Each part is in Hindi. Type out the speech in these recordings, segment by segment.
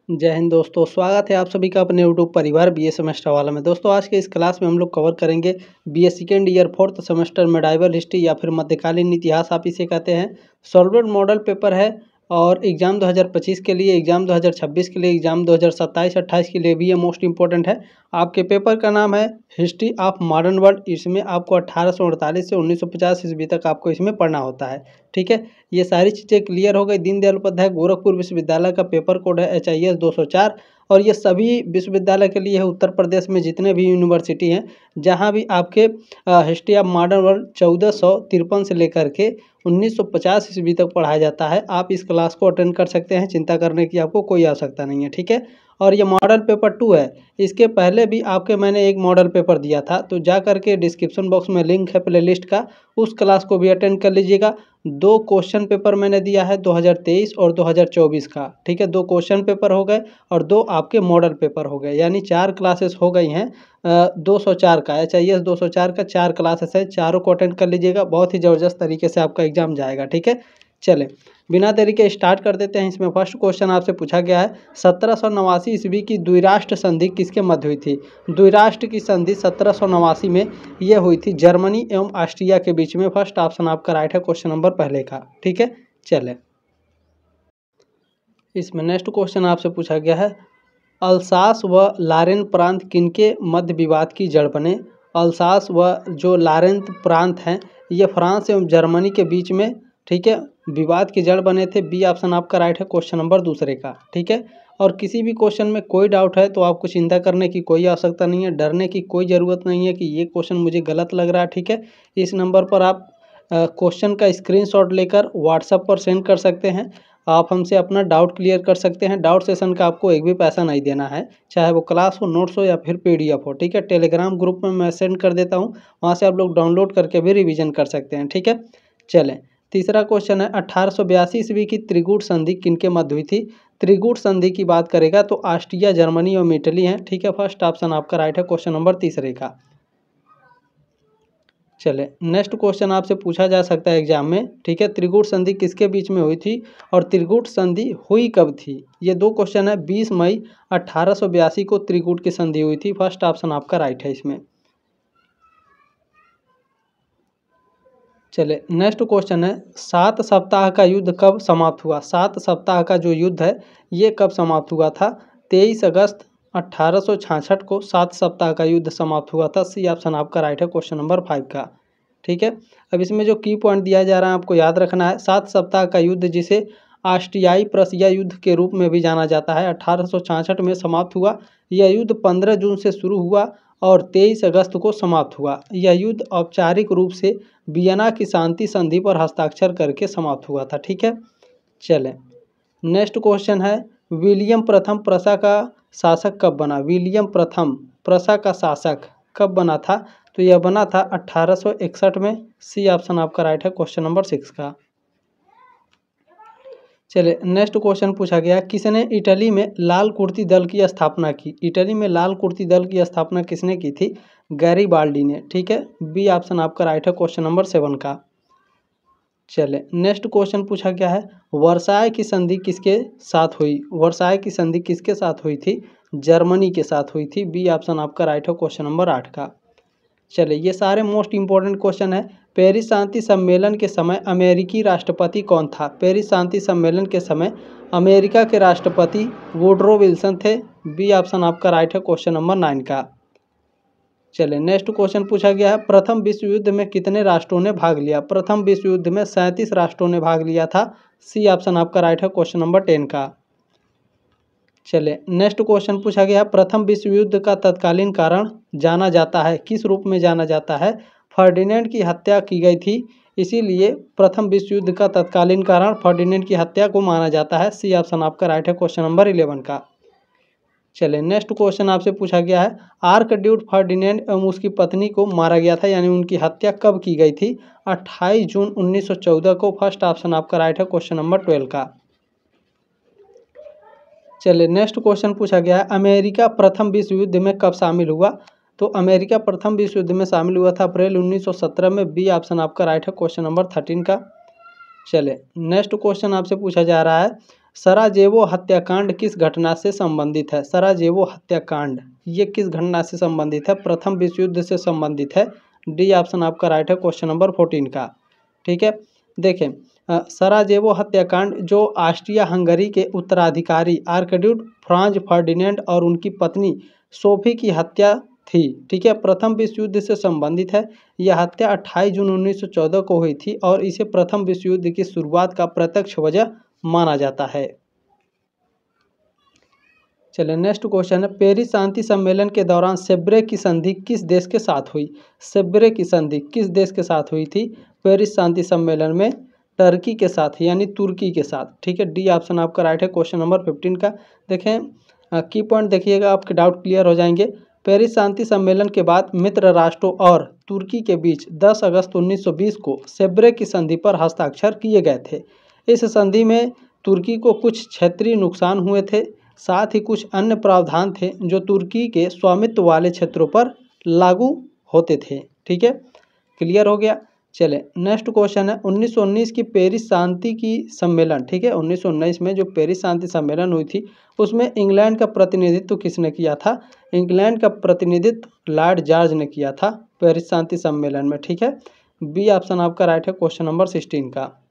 जय हिंद दोस्तों, स्वागत है आप सभी का अपने यूट्यूब परिवार बीए सेमेस्टर वाला में। दोस्तों आज के इस क्लास में हम लोग कवर करेंगे BA second year fourth semester medieval history या फिर मध्यकालीन इतिहास आप इसे कहते हैं। सॉल्वेड मॉडल पेपर है और एग्जाम 2025 के लिए, एग्जाम 2026 के लिए, एग्जाम 2027-28 के लिए भी ये मोस्ट इंपॉर्टेंट है। आपके पेपर का नाम है हिस्ट्री ऑफ मॉडर्न वर्ल्ड। इसमें आपको 1848 से 1950 ईस्वी तक आपको इसमें पढ़ना होता है। ठीक है, ये सारी चीज़ें क्लियर हो गई। दीनदयाल उपाध्याय गोरखपुर विश्वविद्यालय का पेपर कोड है HIS 204 और ये सभी विश्वविद्यालय के लिए है। उत्तर प्रदेश में जितने भी यूनिवर्सिटी हैं, जहाँ भी आपके हिस्ट्री ऑफ मॉडर्न वर्ल्ड 1453 से लेकर के 1950 ईस्वी तक पढ़ाया जाता है। आप इस क्लास को अटेंड कर सकते हैं, चिंता करने की आपको कोई आवश्यकता नहीं है। ठीक है, और ये मॉडल पेपर 2 है। इसके पहले भी आपके मैंने एक मॉडल पेपर दिया था, तो जा करके डिस्क्रिप्शन बॉक्स में लिंक है प्लेलिस्ट का, उस क्लास को भी अटेंड कर लीजिएगा। 2 क्वेश्चन पेपर मैंने दिया है 2023 और 2024 का। ठीक है, 2 क्वेश्चन पेपर हो गए और 2 आपके मॉडल पेपर हो गए, यानी 4 क्लासेस हो गई हैं। 204 का HIS 204 का 4 क्लासेस है, चारों को अटेंड कर लीजिएगा। बहुत ही ज़बरदस्त तरीके से आपका एग्जाम जाएगा। ठीक है, चले बिना देरी के स्टार्ट कर देते हैं। इसमें फर्स्ट क्वेश्चन आपसे पूछा गया है 1789 ईस्वी की द्विराष्ट्र संधि किसके मध्य हुई थी। द्विराष्ट्र की संधि 1789 में ये हुई थी जर्मनी एवं ऑस्ट्रिया के बीच में। फर्स्ट ऑप्शन आपका राइट है क्वेश्चन नंबर पहले का। ठीक है, चले इसमें नेक्स्ट क्वेश्चन आपसे पूछा गया है अल्सास व लारेन प्रांत किनके मध्य विवाद की जड़ बने। अल्सास व जो लारेन प्रांत हैं ये फ्रांस एवं जर्मनी के बीच में, ठीक है, विवाद की जड़ बने थे। बी ऑप्शन आपका राइट है क्वेश्चन नंबर दूसरे का। ठीक है, और किसी भी क्वेश्चन में कोई डाउट है तो आपको चिंता करने की कोई आवश्यकता नहीं है, डरने की कोई ज़रूरत नहीं है कि ये क्वेश्चन मुझे गलत लग रहा है। ठीक है, इस नंबर पर आप क्वेश्चन का स्क्रीनशॉट लेकर व्हाट्सएप पर सेंड कर सकते हैं। आप हमसे अपना डाउट क्लियर कर सकते हैं। डाउट सेशन का आपको एक भी पैसा नहीं देना है, चाहे वो क्लास हो, नोट्स हो या फिर PDF हो। ठीक है, टेलीग्राम ग्रुप में मैं सेंड कर देता हूँ, वहाँ से आप लोग डाउनलोड करके भी रिवीजन कर सकते हैं। ठीक है, चलें तीसरा क्वेश्चन है 1882 ईस्वी की त्रिगुट संधि किनके मध्य हुई थी। त्रिगुट संधि की बात करेगा तो ऑस्ट्रिया, जर्मनी और इटली हैं। ठीक है, फर्स्ट ऑप्शन आपका राइट है क्वेश्चन नंबर तीसरे का। चले नेक्स्ट क्वेश्चन आपसे पूछा जा सकता है एग्जाम में। ठीक है, त्रिगुट संधि किसके बीच में हुई थी और त्रिगुट संधि हुई कब थी। ये 2 क्वेश्चन है। 20 मई 1882 को त्रिगुट की संधि हुई थी। फर्स्ट ऑप्शन आपका राइट है इसमें। चले नेक्स्ट क्वेश्चन है 7 सप्ताह का युद्ध कब समाप्त हुआ। 7 सप्ताह का जो युद्ध है ये कब समाप्त हुआ था। 23 अगस्त 1866 को 7 सप्ताह का युद्ध समाप्त हुआ था। सी ऑप्शन आपका राइट है क्वेश्चन नंबर 5 का। ठीक है, अब इसमें जो की पॉइंट दिया जा रहा है आपको याद रखना है। 7 सप्ताह का युद्ध जिसे ऑस्ट्रियाई प्रशिया युद्ध के रूप में भी जाना जाता है, 1866 में समाप्त हुआ। यह युद्ध 15 जून से शुरू हुआ और 23 अगस्त को समाप्त हुआ। यह युद्ध औपचारिक रूप से वियना की शांति संधि पर हस्ताक्षर करके समाप्त हुआ था। ठीक है, चलें नेक्स्ट क्वेश्चन है विलियम प्रथम प्रशा का शासक कब बना। विलियम प्रथम प्रशा का शासक कब बना था, तो यह बना था 1861 में। सी ऑप्शन आपका राइट है क्वेश्चन नंबर 6 का। चलिए नेक्स्ट क्वेश्चन पूछा गया किसने इटली में लाल कुर्ती दल की स्थापना की। इटली में लाल कुर्ती दल की स्थापना किसने की थी। गैरीबाल्डी ने। ठीक है, बी ऑप्शन आपका राइट है क्वेश्चन नंबर 7 का। चले नेक्स्ट क्वेश्चन पूछा गया है वर्साय की संधि किसके साथ हुई। वर्साय की संधि किसके साथ हुई थी। जर्मनी के साथ हुई थी। बी ऑप्शन आपका राइट है क्वेश्चन नंबर 8 का। चले ये सारे मोस्ट इंपॉर्टेंट क्वेश्चन है। पेरिस शांति सम्मेलन के समय अमेरिकी राष्ट्रपति कौन था। पेरिस शांति सम्मेलन के समय अमेरिका के राष्ट्रपति वुडरो विल्सन थे। बी ऑप्शन आपका राइट है क्वेश्चन नंबर 9 का। चले नेक्स्ट क्वेश्चन पूछा गया है प्रथम विश्व युद्ध में कितने राष्ट्रों ने भाग लिया। प्रथम विश्व युद्ध में 37 राष्ट्रों ने भाग लिया था। सी ऑप्शन आपका राइट है क्वेश्चन नंबर 10 का। चले नेक्स्ट क्वेश्चन पूछा गया प्रथम विश्व युद्ध का तत्कालीन कारण जाना जाता है, किस रूप में जाना जाता है। फर्डिनेंड की हत्या की गई थी, इसीलिए प्रथम विश्व युद्ध का तत्कालीन कारण फर्डिनेंड की हत्या को माना जाता है। सी ऑप्शन आपका राइट है क्वेश्चन नंबर 11 का। चले नेक्स्ट क्वेश्चन आपसे पूछा गया है आर्कड्यूक फर्डिनेंड एवं उसकी पत्नी को मारा गया था, यानी उनकी हत्या कब की गई थी। 28 जून 1914 को। फर्स्ट ऑप्शन आपका राइट है क्वेश्चन नंबर 12 का। चलिए नेक्स्ट क्वेश्चन पूछा गया है अमेरिका प्रथम विश्व युद्ध में कब शामिल हुआ। तो अमेरिका प्रथम विश्व युद्ध में शामिल हुआ था अप्रैल 1917 में। बी ऑप्शन आपका राइट है क्वेश्चन नंबर 13 का। चले नेक्स्ट क्वेश्चन आपसे पूछा जा रहा है सराजेवो हत्याकांड किस घटना से संबंधित है? सराजेवो हत्याकांड ये किस घटना से संबंधित है? प्रथम विश्व युद्ध से संबंधित है। डी ऑप्शन आपका राइट है क्वेश्चन नंबर 14 का। ठीक है, देखें सराजेवो हत्याकांड जो ऑस्ट्रिया हंगरी के उत्तराधिकारी आर्कड्यूक फ्रांज फर्डिनेंड और उनकी पत्नी सोफी की हत्या थी। ठीक है, प्रथम विश्व युद्ध से संबंधित है। यह हत्या 28 जून 1914 को हुई थी और इसे प्रथम विश्व युद्ध की शुरुआत का प्रत्यक्ष वजह माना जाता है। चलिए नेक्स्ट क्वेश्चन है, पेरिस शांति सम्मेलन के दौरान सेब्रे की संधि किस देश के साथ हुई? सेब्रे की संधि किस देश के साथ हुई थी पेरिस शांति सम्मेलन में? टर्की के साथ यानी तुर्की के साथ। ठीक है, डी ऑप्शन आपका राइट है क्वेश्चन नंबर 15 का। देखें की पॉइंट देखिएगा, आपके डाउट क्लियर हो जाएंगे। पेरिस शांति सम्मेलन के बाद मित्र राष्ट्रों और तुर्की के बीच 10 अगस्त 1920 को सेब्रे की संधि पर हस्ताक्षर किए गए थे। इस संधि में तुर्की को कुछ क्षेत्रीय नुकसान हुए थे, साथ ही कुछ अन्य प्रावधान थे जो तुर्की के स्वामित्व वाले क्षेत्रों पर लागू होते थे। ठीक है, क्लियर हो गया। चले नेक्स्ट क्वेश्चन है, 1919 की पेरिस शांति की सम्मेलन। ठीक है, 1919 में जो पेरिस शांति सम्मेलन हुई थी उसमें इंग्लैंड का प्रतिनिधित्व किसने किया था? इंग्लैंड का प्रतिनिधित्व लॉर्ड जॉर्ज ने किया था पेरिस शांति सम्मेलन में। ठीक है, बी ऑप्शन आपका राइट है क्वेश्चन नंबर 16 का।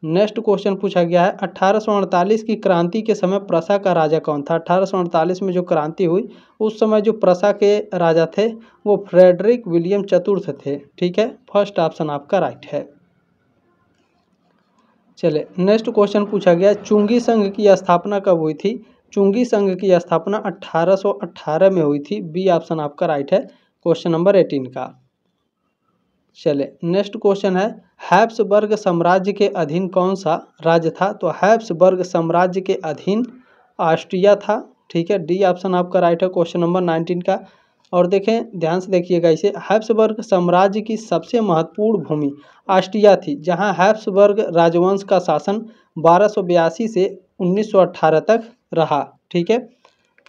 नेक्स्ट क्वेश्चन पूछा गया है, 1848 की क्रांति के समय प्रसा का राजा कौन था? 1848 में जो क्रांति हुई उस समय जो प्रसा के राजा थे वो फ्रेडरिक विलियम चतुर्थ थे। ठीक है, फर्स्ट ऑप्शन आपका राइट है। चले नेक्स्ट क्वेश्चन पूछा गया, चुंगी संघ की स्थापना कब हुई थी? चुंगी संघ की स्थापना 1818 में हुई थी। बी ऑप्शन आपका राइट है क्वेश्चन नंबर 18 का। चले नेक्स्ट क्वेश्चन है, हैब्सबर्ग साम्राज्य के अधीन कौन सा राज्य था? तो हैब्सबर्ग साम्राज्य के अधीन ऑस्ट्रिया था। ठीक है, डी ऑप्शन आपका राइट है क्वेश्चन नंबर 19 का। और देखें ध्यान से देखिएगा इसे, हैब्सबर्ग साम्राज्य की सबसे महत्वपूर्ण भूमि ऑस्ट्रिया थी, जहां हैब्सबर्ग राजवंश का शासन 1282 से 1918 तक रहा। ठीक है,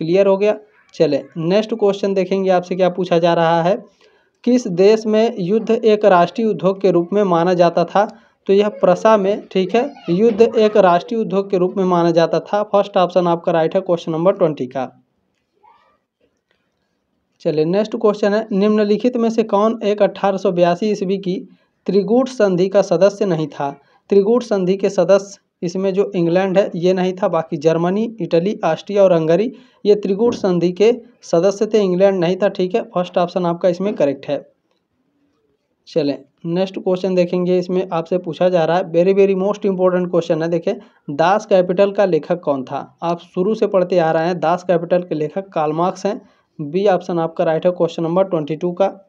क्लियर हो गया। चले नेक्स्ट क्वेश्चन देखेंगे आपसे क्या पूछा जा रहा है, किस देश में युद्ध एक राष्ट्रीय उद्योग के रूप में माना जाता था? तो यह प्रसा में। ठीक है, युद्ध एक राष्ट्रीय उद्योग के रूप में माना जाता था। फर्स्ट ऑप्शन आपका राइट है क्वेश्चन नंबर 20 का। चलिए नेक्स्ट क्वेश्चन है, निम्नलिखित में से कौन एक 1882 ईस्वी की त्रिगुट संधि का सदस्य नहीं था? त्रिगुट संधि के सदस्य इसमें जो इंग्लैंड है ये नहीं था, बाकी जर्मनी, इटली, ऑस्ट्रिया और हंगरी ये त्रिगुट संधि के सदस्य थे, इंग्लैंड नहीं था। ठीक है, फर्स्ट ऑप्शन आपका इसमें करेक्ट है। चलें नेक्स्ट क्वेश्चन देखेंगे, इसमें आपसे पूछा जा रहा है very very most important question है। देखें, दास कैपिटल का लेखक कौन था? आप शुरू से पढ़ते आ रहे हैं, दास कैपिटल के लेखक कार्ल मार्क्स हैं। बी ऑप्शन आपका राइट है क्वेश्चन नंबर 22 का।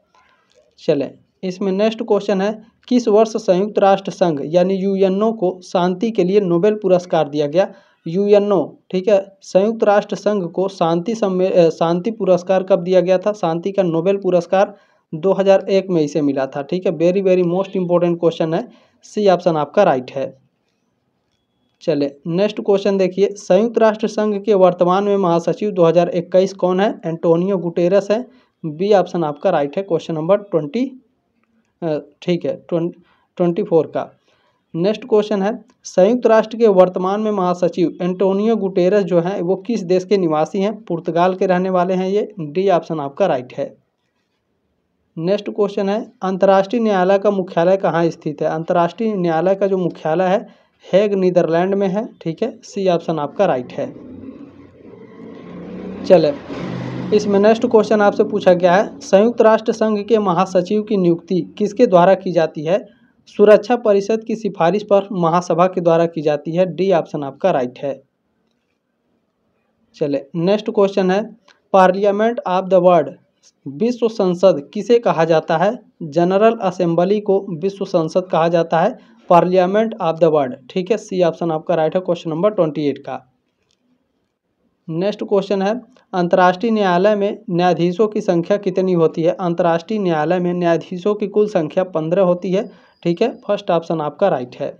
चलें इसमें नेक्स्ट क्वेश्चन है, किस वर्ष संयुक्त राष्ट्र संघ यानी यूएनओ को शांति के लिए नोबेल पुरस्कार दिया गया? यूएनओ, ठीक है, संयुक्त राष्ट्र संघ को शांति पुरस्कार कब दिया गया था? शांति का नोबेल पुरस्कार 2001 में इसे मिला था। ठीक है, very very most important question है, सी ऑप्शन आपका राइट है। चले नेक्स्ट क्वेश्चन देखिए, संयुक्त राष्ट्र संघ के वर्तमान में महासचिव 2021 कौन है? एंटोनियो गुटेरस है। बी ऑप्शन आपका राइट है क्वेश्चन नंबर 24 का। नेक्स्ट क्वेश्चन है, संयुक्त राष्ट्र के वर्तमान में महासचिव एंटोनियो गुटेरस जो हैं वो किस देश के निवासी हैं? पुर्तगाल के रहने वाले हैं ये। डी ऑप्शन आपका राइट है। नेक्स्ट क्वेश्चन है, अंतर्राष्ट्रीय न्यायालय का मुख्यालय कहाँ स्थित है? अंतर्राष्ट्रीय न्यायालय का जो मुख्यालय है हेग नीदरलैंड में है। ठीक है, सी ऑप्शन आपका राइट है। चले इसमें नेक्स्ट क्वेश्चन आपसे पूछा गया है, संयुक्त राष्ट्र संघ के महासचिव की नियुक्ति किसके द्वारा की जाती है? सुरक्षा परिषद की सिफारिश पर महासभा के द्वारा की जाती है। डी ऑप्शन आपका राइट है। चले नेक्स्ट क्वेश्चन है, पार्लियामेंट ऑफ द वर्ल्ड विश्व संसद किसे कहा जाता है? जनरल असेंबली को विश्व संसद कहा जाता है, पार्लियामेंट ऑफ द वर्ल्ड। ठीक है, सी ऑप्शन आपका राइट है क्वेश्चन नंबर 28 का। नेक्स्ट क्वेश्चन है, अंतर्राष्ट्रीय न्यायालय में न्यायाधीशों की संख्या कितनी होती है? अंतर्राष्ट्रीय न्यायालय में न्यायाधीशों की कुल संख्या 15 होती है। ठीक है, फर्स्ट ऑप्शन आपका राइट है।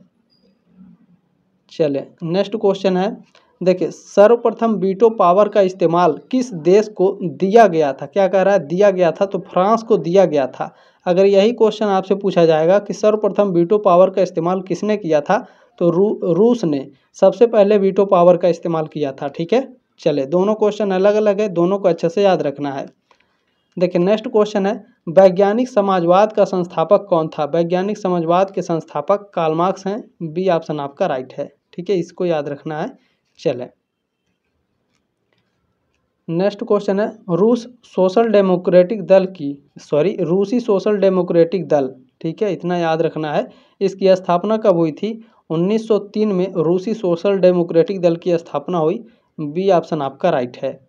चले नेक्स्ट क्वेश्चन है, देखिए सर्वप्रथम वीटो पावर का इस्तेमाल किस देश को दिया गया था? क्या कह रहा है? दिया गया था, तो फ्रांस को दिया गया था। अगर यही क्वेश्चन आपसे पूछा जाएगा कि सर्वप्रथम वीटो पावर का इस्तेमाल किसने किया था, तो रूस ने सबसे पहले वीटो पावर का इस्तेमाल किया था। ठीक है, चले दोनों क्वेश्चन अलग अलग है, दोनों को अच्छे से याद रखना है। देखिए नेक्स्ट क्वेश्चन है, वैज्ञानिक समाजवाद का संस्थापक कौन था? वैज्ञानिक समाजवाद के संस्थापक कार्ल मार्क्स हैं। बी ऑप्शन आपका राइट है। ठीक है, इसको याद रखना है। चले नेक्स्ट क्वेश्चन है, रूसी सोशल डेमोक्रेटिक दल, ठीक है, इतना याद रखना है। इसकी स्थापना कब हुई थी? 1903 में रूसी सोशल डेमोक्रेटिक दल की स्थापना हुई। बी ऑप्शन आपका राइट है।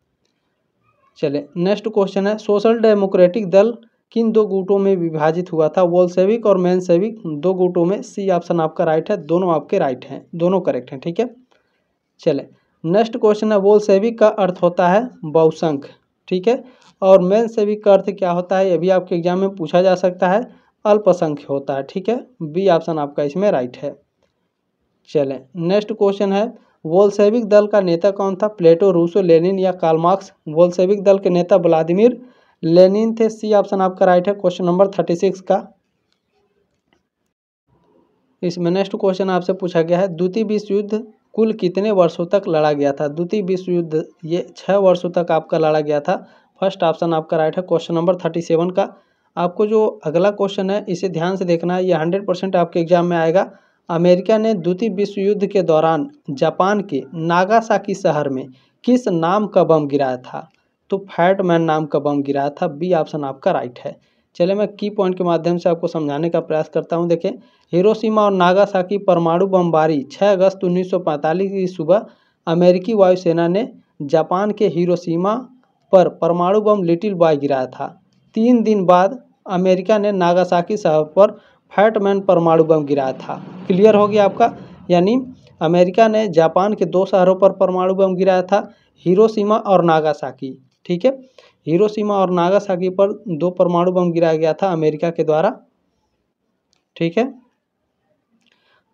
चले नेक्स्ट क्वेश्चन है, सोशल डेमोक्रेटिक दल किन दो गुटों में विभाजित हुआ था? बोल्शेविक और मेंशेविक, दो गुटों में। सी ऑप्शन आपका राइट है। दोनों आपके राइट हैं, दोनों करेक्ट हैं। ठीक है, चले नेक्स्ट क्वेश्चन है, बोल्शेविक का अर्थ होता है बहुसंख्य। ठीक है, और मेंशेविक का अर्थ क्या होता है? ये भी आपके एग्जाम में पूछा जा सकता है, अल्पसंख्य होता है। ठीक है, बी ऑप्शन आपका इसमें राइट है। चलें नेक्स्ट क्वेश्चन है, बोल्शेविक दल का नेता कौन था? प्लेटो, रूसो, लेनिन या कार्ल मार्क्स? बोल्शेविक दल के नेता व्लादिमीर लेनिन थे। सी ऑप्शन आपका राइट है। क्वेश्चन नंबर 36 का। इसमें नेक्स्ट क्वेश्चन आपसे पूछा गया है, द्वितीय विश्व युद्ध कुल कितने वर्षों तक लड़ा गया था? द्वितीय विश्व युद्ध ये 6 वर्षों तक आपका लड़ा गया था। फर्स्ट ऑप्शन आपका राइट है। क्वेश्चन नंबर 37 का। आपको जो अगला क्वेश्चन है इसे ध्यान से देखना है, ये 100% आपके एग्जाम में आएगा। अमेरिका ने द्वितीय विश्व युद्ध के दौरान जापान के नागासाकी शहर में किस नाम का बम गिराया था? तो फैटमैन नाम का बम गिराया था। बी ऑप्शन आपका राइट है। चलिए मैं की पॉइंट के माध्यम से आपको समझाने का प्रयास करता हूं। देखें, हिरोशिमा और नागासाकी परमाणु बमबारी 6 अगस्त 1945 की सुबह अमेरिकी वायुसेना ने जापान के हिरोशिमा पर परमाणु बम लिटिल बॉय गिराया था। 3 दिन बाद अमेरिका ने नागासाकी शहर पर फैटमैन परमाणु बम गिराया था। क्लियर हो गया आपका? यानी अमेरिका ने जापान के 2 शहरों पर परमाणु बम गिराया था, हिरोशिमा और नागासाकी। ठीक है, हिरोशिमा और नागासाकी पर 2 परमाणु बम गिराया गया था अमेरिका के द्वारा। ठीक है,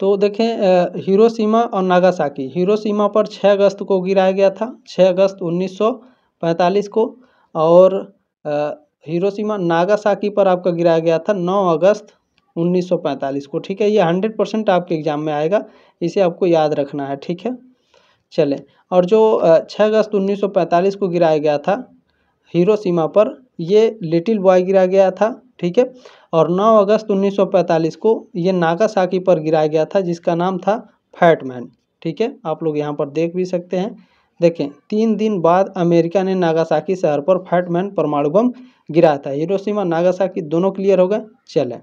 तो देखें हिरोशिमा और नागासाकी, हिरोशिमा पर 6 अगस्त को गिराया गया था, 6 अगस्त 1945 को, और हिरोशिमा नागासाकी पर आपका गिराया गया था 9 अगस्त 1945 को। ठीक है, ये 100% आपके एग्जाम में आएगा, इसे आपको याद रखना है। ठीक है, चलें, और जो 6 अगस्त 1945 को गिराया गया था हिरोशिमा पर, ये लिटिल बॉय गिराया गया था। ठीक है, और 9 अगस्त 1945 को ये नागासाकी पर गिराया गया था, जिसका नाम था फैटमैन। ठीक है, आप लोग यहाँ पर देख भी सकते हैं। देखें, 3 दिन बाद अमेरिका ने नागासाकी शहर पर फैटमैन परमाणु बम गिराया था। हिरोशिमा नागासाकी दोनों क्लियर हो गए। चलें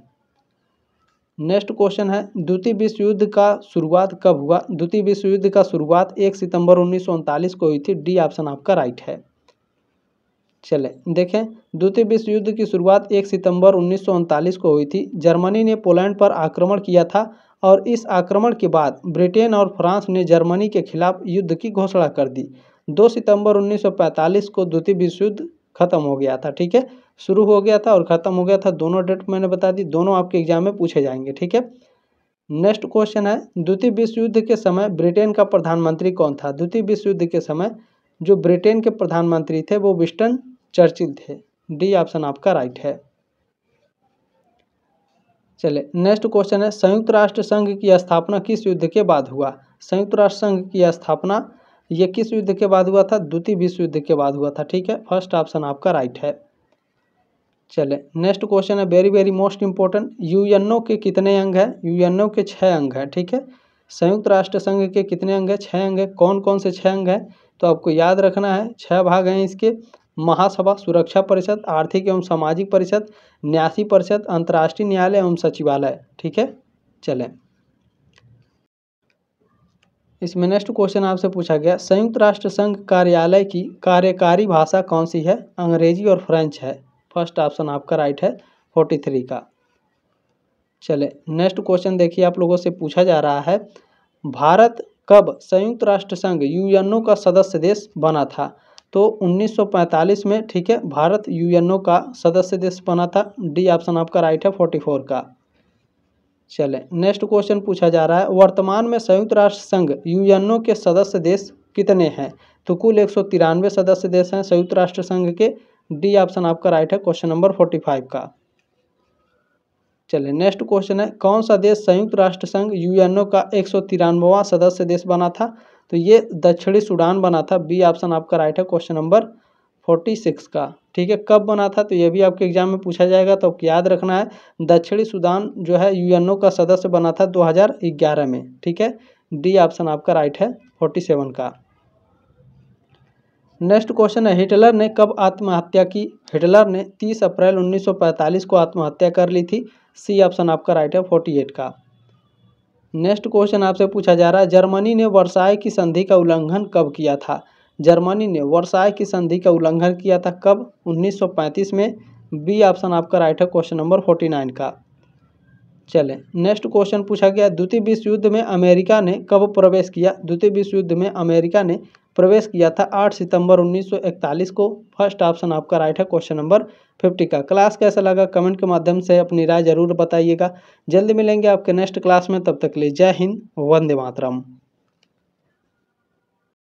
नेक्स्ट क्वेश्चन है, द्वितीय विश्व युद्ध का शुरुआत कब हुआ? द्वितीय विश्व युद्ध का शुरुआत 1 सितंबर 1939 को हुई थी। डी ऑप्शन आपका राइट है। चले देखें, द्वितीय विश्व युद्ध की शुरुआत 1 सितंबर 1939 को हुई थी। जर्मनी ने पोलैंड पर आक्रमण किया था, और इस आक्रमण के बाद ब्रिटेन और फ्रांस ने जर्मनी के खिलाफ युद्ध की घोषणा कर दी। 2 सितंबर 1945 को द्वितीय विश्व युद्ध खत्म हो गया था। ठीक है, शुरू हो गया था और ख़त्म हो गया था, दोनों डेट मैंने बता दी, दोनों आपके एग्जाम में पूछे जाएंगे। ठीक है, नेक्स्ट क्वेश्चन है, द्वितीय विश्व युद्ध के समय ब्रिटेन का प्रधानमंत्री कौन था? द्वितीय विश्व युद्ध के समय जो ब्रिटेन के प्रधानमंत्री थे वो विंस्टन चर्चिल थे। डी ऑप्शन आपका राइट है। चले नेक्स्ट क्वेश्चन है, संयुक्त राष्ट्र संघ की स्थापना किस युद्ध के बाद हुआ? संयुक्त राष्ट्र संघ की स्थापना ये किस युद्ध के बाद हुआ था? द्वितीय विश्व युद्ध के बाद हुआ था। ठीक है, फर्स्ट ऑप्शन आपका राइट है। चले नेक्स्ट क्वेश्चन है, very very most important, UNO के कितने अंग हैं? यूएनओ के 6 अंग हैं। ठीक है, संयुक्त राष्ट्र संघ के कितने अंग हैं? 6 अंग हैं। कौन कौन से 6 अंग हैं? तो आपको याद रखना है, 6 भाग हैं इसके। महासभा, सुरक्षा परिषद, आर्थिक एवं सामाजिक परिषद, न्यासी परिषद, अंतर्राष्ट्रीय न्यायालय एवं सचिवालय। ठीक है, चलें इसमें नेक्स्ट क्वेश्चन आपसे पूछा गया, संयुक्त राष्ट्र संघ कार्यालय की कार्यकारी भाषा कौन सी है? अंग्रेजी और फ्रेंच है। फर्स्ट ऑप्शन आपका राइट है, 43 का। चले नेक्स्ट क्वेश्चन देखिए, आप लोगों से पूछा जा रहा है, भारत कब संयुक्त राष्ट्र संघ यूएनओ का सदस्य देश बना था? तो 1945 में। ठीक है, भारत यूएनओ का सदस्य देश बना था। डी ऑप्शन आपका राइट है, 44 का। चले नेक्स्ट क्वेश्चन पूछा जा रहा है, वर्तमान में संयुक्त राष्ट्र संघ यूएनओ के सदस्य देश कितने हैं? तो कुल 193 सदस्य देश हैं संयुक्त राष्ट्र संघ के। डी ऑप्शन आपका राइट है, क्वेश्चन नंबर 45 का। चलिए नेक्स्ट क्वेश्चन है, कौन सा देश संयुक्त राष्ट्र संघ यूएनओ का 193वां सदस्य देश बना था? तो ये दक्षिणी सूडान बना था। बी ऑप्शन आपका राइट है क्वेश्चन नंबर 46 का। ठीक है, कब बना था? तो ये भी आपके एग्जाम में पूछा जाएगा, तो याद रखना है दक्षिणी सूडान जो है यूएनओ का सदस्य बना था 2011 में। ठीक है, डी ऑप्शन आपका राइट है 47 का। नेक्स्ट क्वेश्चन है, हिटलर ने कब आत्महत्या की? हिटलर ने 30 अप्रैल 1945 को आत्महत्या कर ली थी। सी ऑप्शन आपका राइट है 48 का। नेक्स्ट क्वेश्चन आपसे पूछा जा रहा है, जर्मनी ने वर्साय की संधि का उल्लंघन कब किया था? जर्मनी ने वर्साय की संधि का उल्लंघन किया था कब? 1935 में। बी ऑप्शन आपका राइट है क्वेश्चन नंबर 49 का। चलें नेक्स्ट क्वेश्चन पूछा गया, द्वितीय विश्व युद्ध में अमेरिका ने कब प्रवेश किया? द्वितीय विश्व युद्ध में अमेरिका ने प्रवेश किया था 8 सितंबर 1941 को। फर्स्ट ऑप्शन आपका राइट है क्वेश्चन नंबर 50 का। क्लास कैसा लगा कमेंट के माध्यम से अपनी राय जरूर बताइएगा। जल्दी मिलेंगे आपके नेक्स्ट क्लास में, तब तक के लिए जय हिंद, वंदे मातरम।